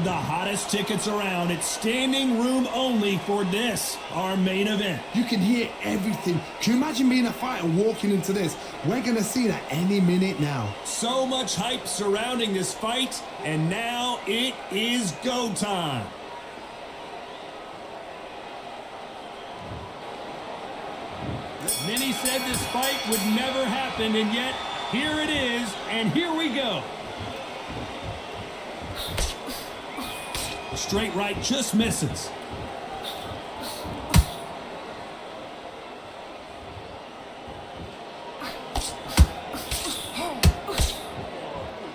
the hottest tickets around. It's standing room only for this, our main event. You can hear everything. Can you imagine being a fighter walking into this? We're going to see that any minute now. So much hype surrounding this fight, and now it is go time. Many said this fight would never happen, and yet here it is, and here we go. The straight right just misses.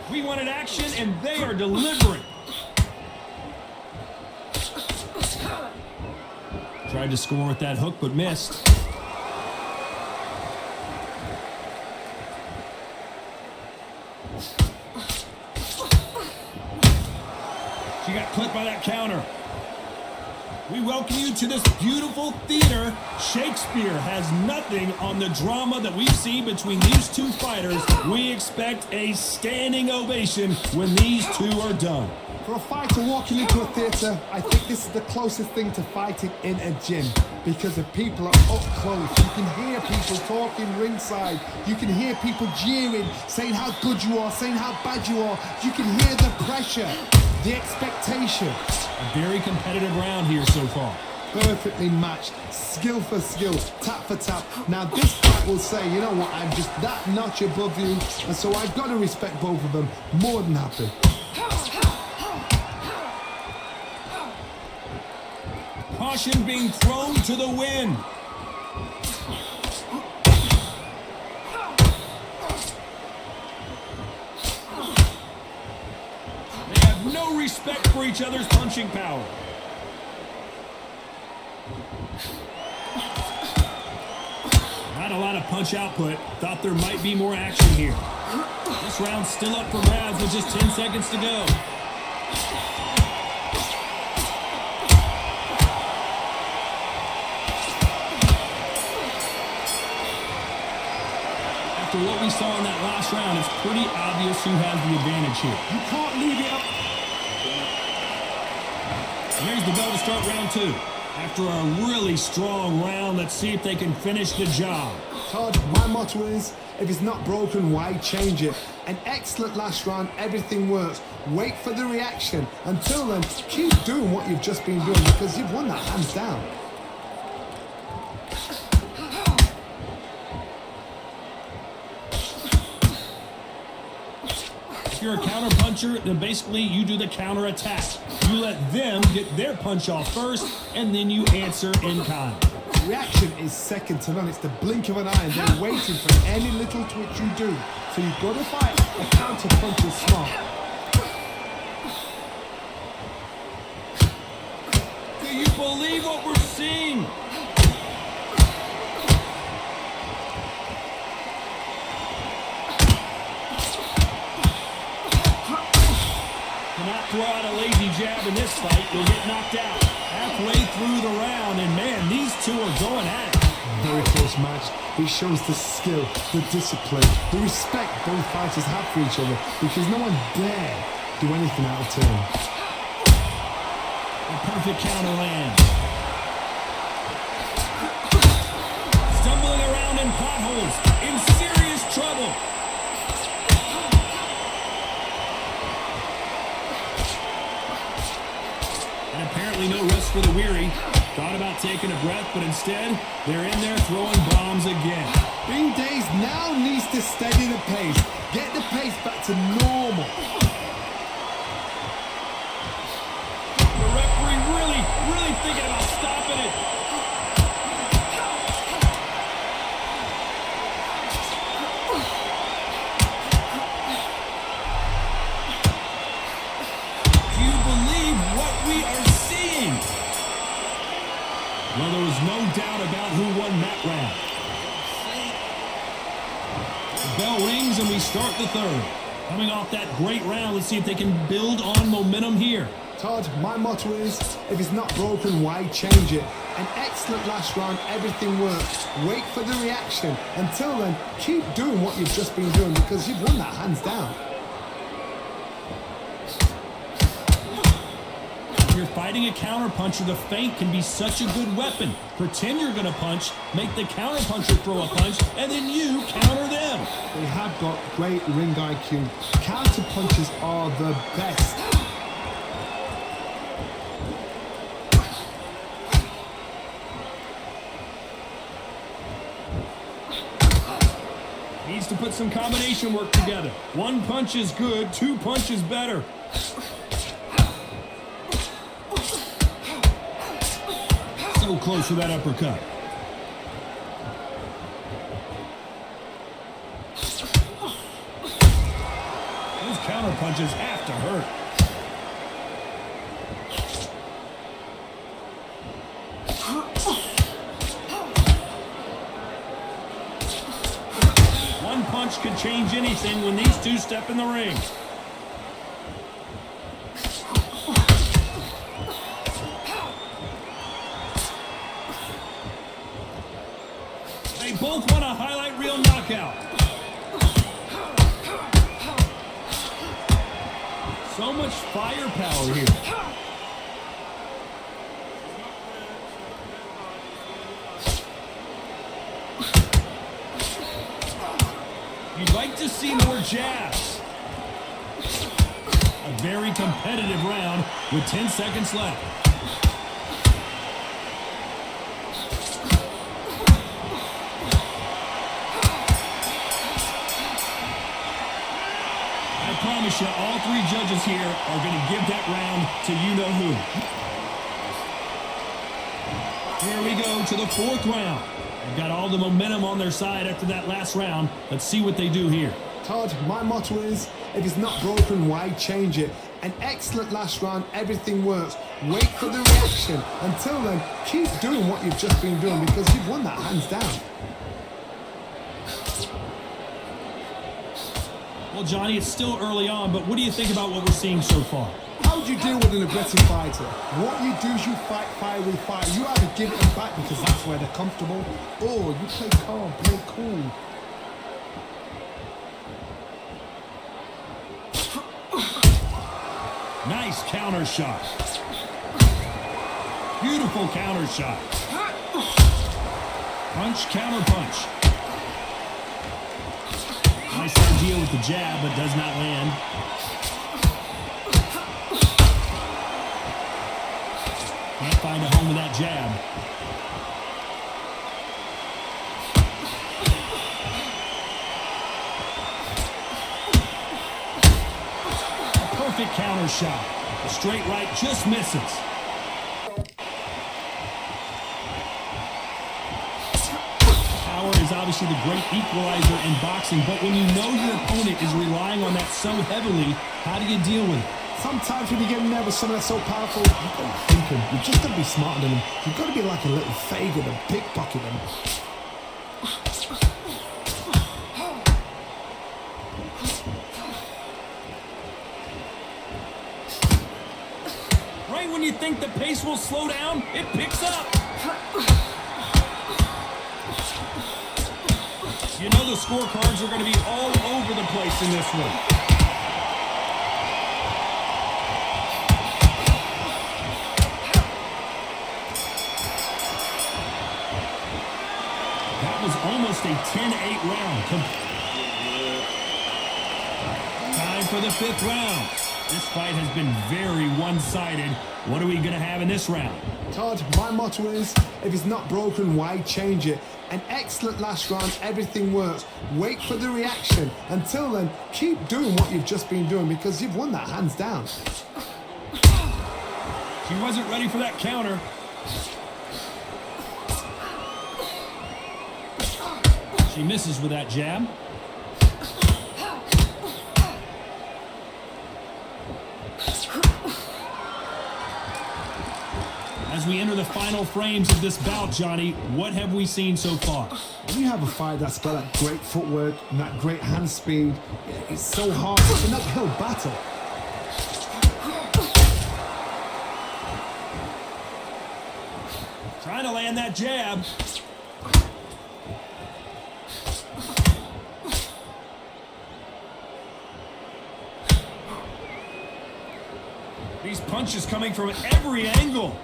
We wanted action, and they are delivering. Tried to score with that hook, but missed. She got clipped by that counter. We welcome you to this beautiful theater. Shakespeare has nothing on the drama that we've seen between these two fighters. We expect a standing ovation when these two are done. For a fighter walking into a theatre, I think this is the closest thing to fighting in a gym because the people are up close. You can hear people talking ringside. You can hear people jeering, saying how good you are, saying how bad you are. You can hear the pressure, the expectation. A very competitive round here so far. Perfectly matched, skill for skill, tap for tap. Now this fight will say, you know what, I'm just that notch above you, and so I've got to respect both of them. More than happy. Caution being thrown to the wind. They have no respect for each other's punching power. Not a lot of punch output. Thought there might be more action here. This round's still up for grabs with just 10 seconds to go. After what we saw in that last round, it's pretty obvious who has the advantage here. You can't leave it up. And here's the bell to start round two. After a really strong round, let's see if they can finish the job. Todd, my motto is, if it's not broken, why change it? An excellent last round, everything works. Wait for the reaction. Until then, keep doing what you've just been doing because you've won that hands down. If you're a counter puncher, then basically you do the counter attack. You let them get their punch off first, and then you answer in kind. Reaction is second to none. It's the blink of an eye, and they're waiting for any little twitch you do. So you've got to fight. A counter punch is smart. Do you believe what we're seeing? Cannot throw out a lazy jab in this fight. You'll get knocked out. Halfway through the round, and man, these two are going at it. Very close match. It shows the skill, the discipline, the respect both fighters have for each other because no one dare do anything out of turn. A perfect counter lands. Stumbling around in potholes, in serious trouble. And apparently no rest for the weary. Thought about taking a breath, but instead, they're in there throwing bombs again. Bean Days now needs to steady the pace. Get the pace back to normal. The referee really thinking about stopping it. Do you believe what we are seeing? Well, there was no doubt about who won that round. The bell rings and we start the third. Coming off that great round, let's see if they can build on momentum here. Todd, my motto is, if it's not broken, why change it? An excellent last round, everything works. Wait for the reaction. Until then, keep doing what you've just been doing because you've won that hands down. When you're fighting a counterpuncher, the feint can be such a good weapon. Pretend you're going to punch, make the counterpuncher throw a punch, and then you counter them. They have got great ring IQ. Counter punches are the best. Needs to put some combination work together. One punch is good, two punches better. So close for that uppercut. Those counter punches have to hurt. One punch could change anything when these two step in the ring. They both want a highlight reel knockout. So much firepower here. You'd like to see more jabs. A very competitive round with 10 seconds left. I promise you, all three judges here are going to give that round to you-know-who. Here we go to the fourth round. They've got all the momentum on their side after that last round. Let's see what they do here. Todd, my motto is, if it's not broken, why change it? An excellent last round, everything works. Wait for the reaction. Until then, keep doing what you've just been doing because you've won that hands down. Well, Johnny, it's still early on, but what do you think about what we're seeing so far? How would you deal with an aggressive fighter? What you do is you fight fire with fire. You either give it them back because that's where they're comfortable, or you play calm, play cool. Nice counter shot. Beautiful counter shot. Punch, counter punch. Nice idea with the jab, but does not land. Can't find a home with that jab. A perfect counter shot. The straight right just misses. Power is obviously the great equalizer in boxing, but when you know your opponent is relying on that so heavily, how do you deal with it? Sometimes when you get nervous with someone that's so powerful, you've got to think them. You've just got to be smarter than them. You've got to be like a little faggot and pickpocket them. Right when you think the pace will slow down, it picks up. You know the scorecards are going to be all over the place in this one. That was almost a 10-8 round. Time for the fifth round. This fight has been very one-sided. What are we going to have in this round? Todd, my motto is, if it's not broken, why change it? An excellent last round, everything works. Wait for the reaction. Until then, keep doing what you've just been doing because you've won that hands down. She wasn't ready for that counter. She misses with that jab. As we enter the final frames of this bout, Johnny, what have we seen so far? When you have a fight that's got that great footwork and that great hand speed, it's so hard. It's an uphill battle. Trying to land that jab. These punches Punches coming from every angle.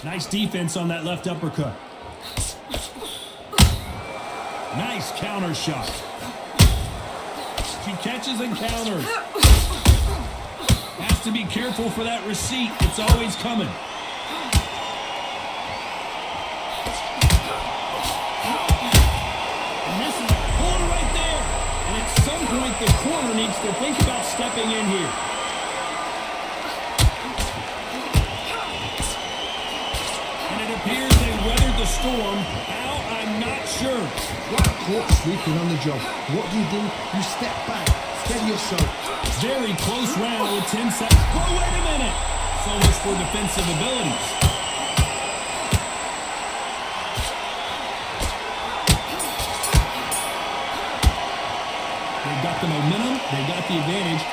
Nice defense on that left uppercut. Nice counter shot. She catches and counters. Has to be careful for that receipt. It's always coming. And this is a corner right there. And at some point, the corner needs to think about stepping in here. And it appears they weathered the storm. How? I'm not sure. Caught sleeping on the job. What do? You step back, steady yourself. Very close round with 10 seconds. Oh, wait a minute. So much for defensive abilities. They've got the momentum. They've got the advantage.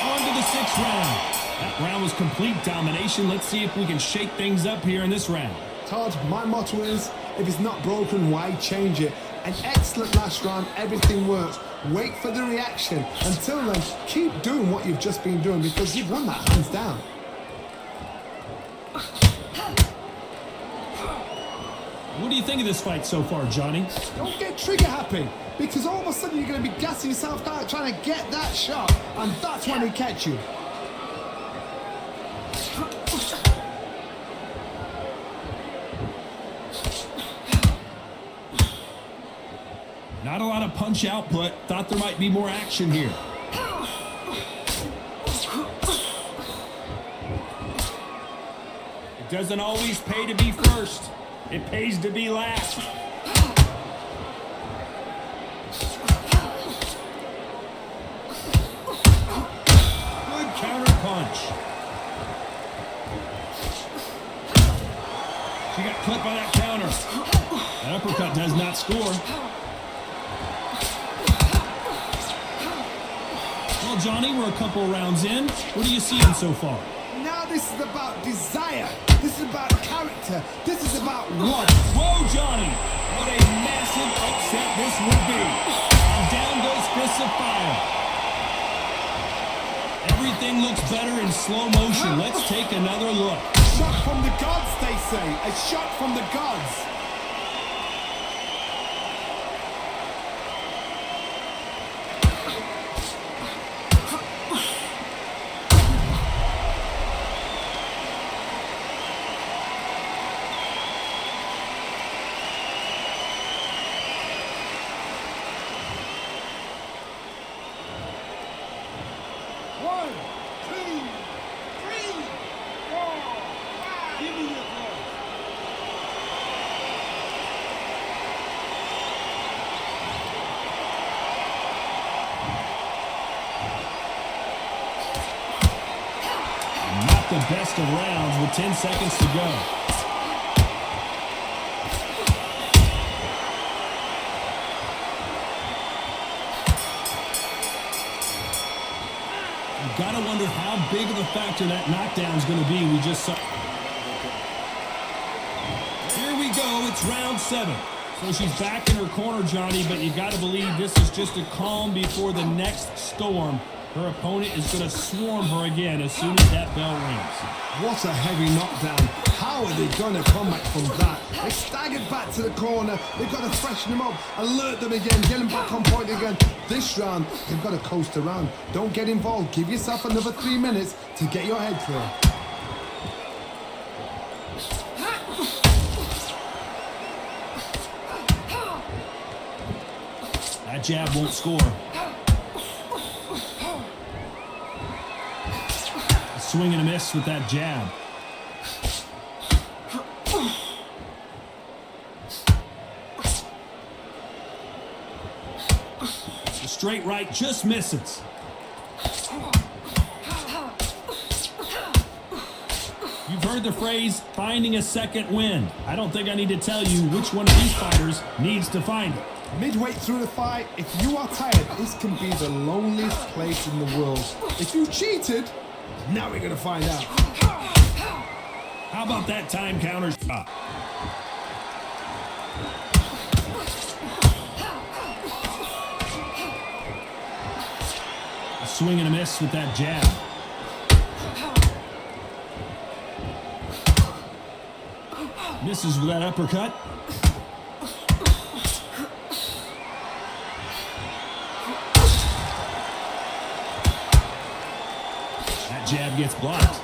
On to the 6th round. That round was complete domination. Let's see if we can shake things up here in this round. Todd, my motto is, if it's not broken, why change it? An excellent last round, everything works. Wait for the reaction. Until then, keep doing what you've just been doing because you've won that hands down. What do you think of this fight so far, Johnny? Don't get trigger happy because all of a sudden you're going to be gassing yourself out trying to get that shot and that's when they catch you. Not a lot of punch output. Thought there might be more action here. It doesn't always pay to be first. It pays to be last. Good counter punch. She got clipped by that counter. That uppercut does not score. Well, Johnny, we're a couple rounds in. What are you seeing so far? Now this is about desire. This is about character. This is about what? Whoa, Johnny! What a massive upset this would be. And down goes fists of fire. Everything looks better in slow motion. Let's take another look. Shot from the gods, they say. A shot from the gods. The best of rounds with 10 seconds to go. You've got to wonder how big of a factor that knockdown is going to be. We just saw. Here we go. It's round 7. So she's back in her corner, Johnny, but you got to believe this is just a calm before the next storm. Her opponent is going to swarm her again as soon as that bell rings. What a heavy knockdown. How are they going to come back from that? They staggered back to the corner. They've got to freshen them up, alert them again, get them back on point again. This round, they've got to coast around. Don't get involved. Give yourself another 3 minutes to get your head clear. That jab won't score. Swing and a miss with that jab. The straight right just misses. You've heard the phrase, finding a second wind. I don't think I need to tell you which one of these fighters needs to find it. Midway through the fight, if you are tired, this can be the loneliest place in the world. If you cheated, now we're going to find out. How about that time counter shot? swing and a miss with that jab. Misses with that uppercut. That jab gets blocked.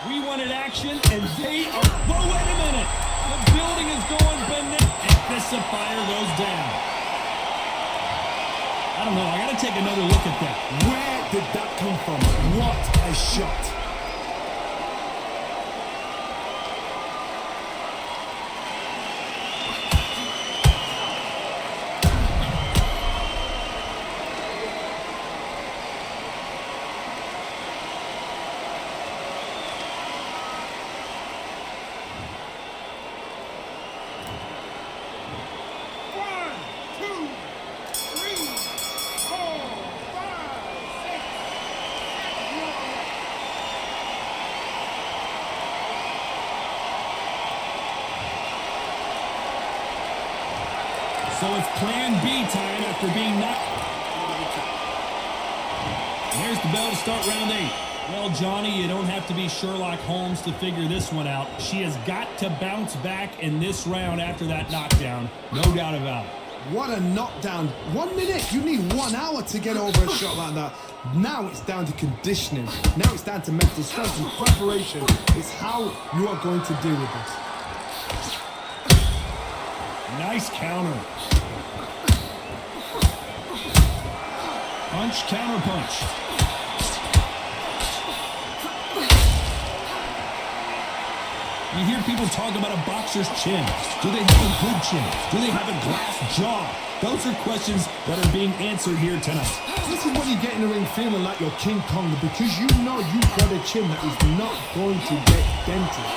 We wanted action, and they are... Whoa, wait a minute! The building is going bananas, and this fire goes down. I don't know. I got to take another look at that. Where did that come from? What a shot. So it's plan B time after being knocked. There's the bell to start round 8. Well, Johnny, you don't have to be Sherlock Holmes to figure this one out. She has got to bounce back in this round after that knockdown. No doubt about it. What a knockdown. 1 minute. You need 1 hour to get over a shot like that. Now it's down to conditioning. Now it's down to mental strength and preparation. It's how you are going to deal with this. Nice counter. Punch, counter punch. You hear people talk about a boxer's chin. Do they have a good chin? Do they have a glass jaw? Those are questions that are being answered here tonight. This is when you get in the ring feeling like you're King Kong, because you know you've got a chin that is not going to get dented.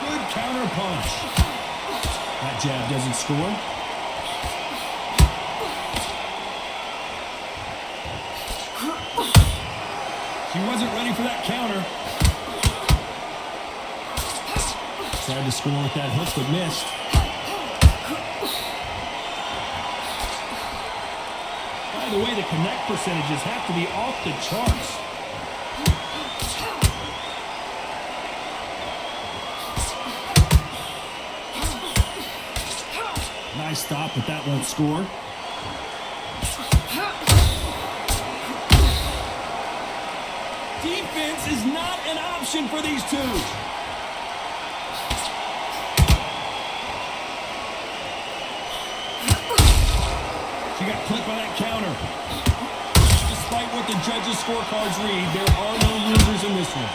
Good counter punch. That jab doesn't score. She wasn't ready for that counter. Tried to score with that hook, but missed. By the way, the connect percentages have to be off the charts. Nice stop, but that won't score. Defense is not an option for these two. She got clipped by that counter. Despite what the judges' scorecards read, there are no losers in this one.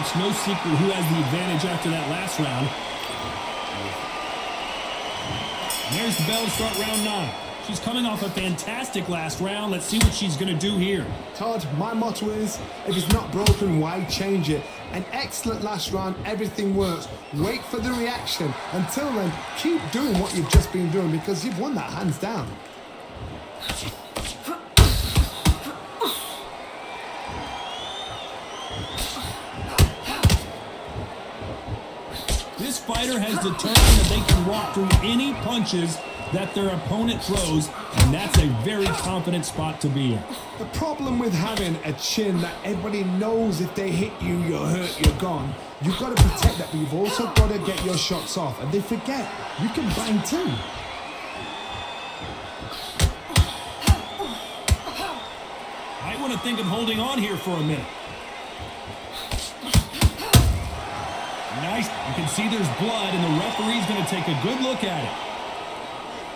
It's no secret who has the advantage after that last round. And there's the bell to start round 9. She's coming off a fantastic last round. Let's see what she's going to do here. Todd, my motto is, if it's not broken, why change it? An excellent last round, everything works. Wait for the reaction. Until then, keep doing what you've just been doing, because you've won that hands down. This fighter has determined that they can walk through any punches that their opponent throws, and that's a very confident spot to be in. The problem with having a chin that everybody knows if they hit you, you're hurt, you're gone. You've got to protect that, but you've also got to get your shots off. And they forget, you can bang too. I want to think of holding on here for a minute. Nice. You can see there's blood, and the referee's going to take a good look at it.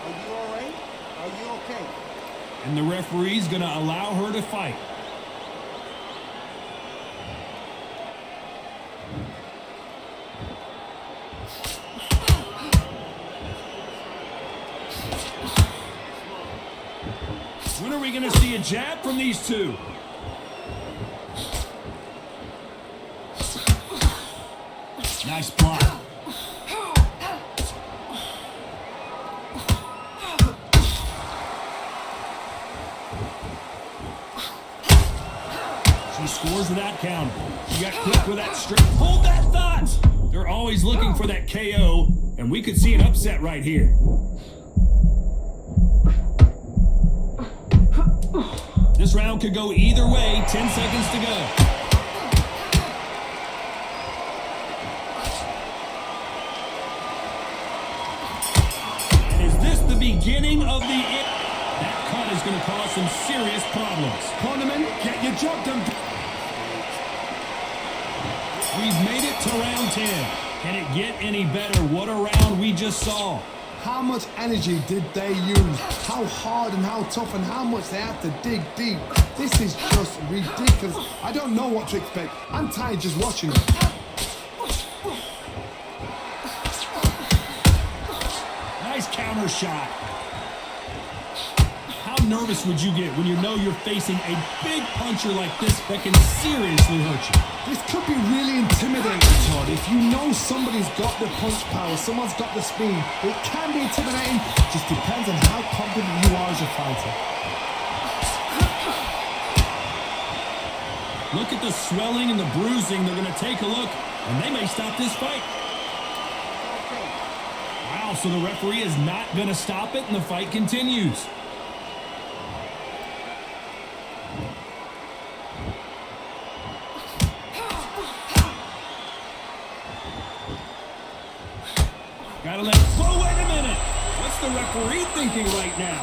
Are you all right? Are you okay? And the referee's going to allow her to fight. When are we going to see a jab from these two? Nice block. He scores with that counter. She got quick with that straight. Hold that thought! They're always looking for that KO, and we could see an upset right here. This round could go either way. 10 seconds to go. Beginning of the end. That cut is going to cause some serious problems. Cornerman, get your job done. We've made it to round 10. Can it get any better? What a round we just saw. How much energy did they use? How hard and how tough and how much they had to dig deep. This is just ridiculous. I don't know what to expect. I'm tired just watching it. Nice counter shot. How nervous would you get when you know you're facing a big puncher like this that can seriously hurt you? This could be really intimidating, Todd. If you know somebody's got the punch power, someone's got the speed, it can be intimidating. Just depends on how confident you are as a fighter. Look at the swelling and the bruising. They're going to take a look, and they may stop this fight. Wow, so the referee is not going to stop it, and the fight continues. Gotta let it go. Wait a minute. What's the referee thinking right now?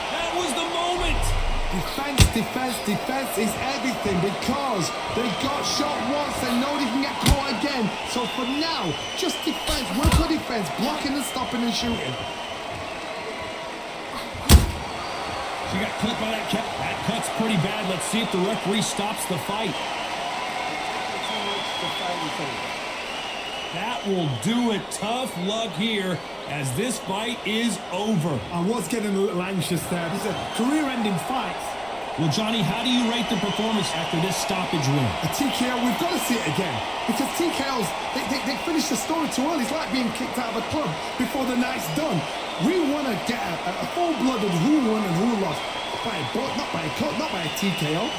That was the moment. Defense, defense, defense is everything because they got shot once. They know they can get caught again. So for now, just defense, work for defense, blocking and stopping and shooting. She got clipped by that cut. That cut's pretty bad. Let's see if the referee stops the fight. That will do it. Tough luck here as this fight is over. I was getting a little anxious there. These are career-ending fights. Well, Johnny, how do you rate the performance after this stoppage win? A TKO, we've got to see it again. Because TKOs, they finish the story too early. It's like being kicked out of a club before the night's done. We want to get a full-blooded who won and who lost. Not by a cut, not by a TKO.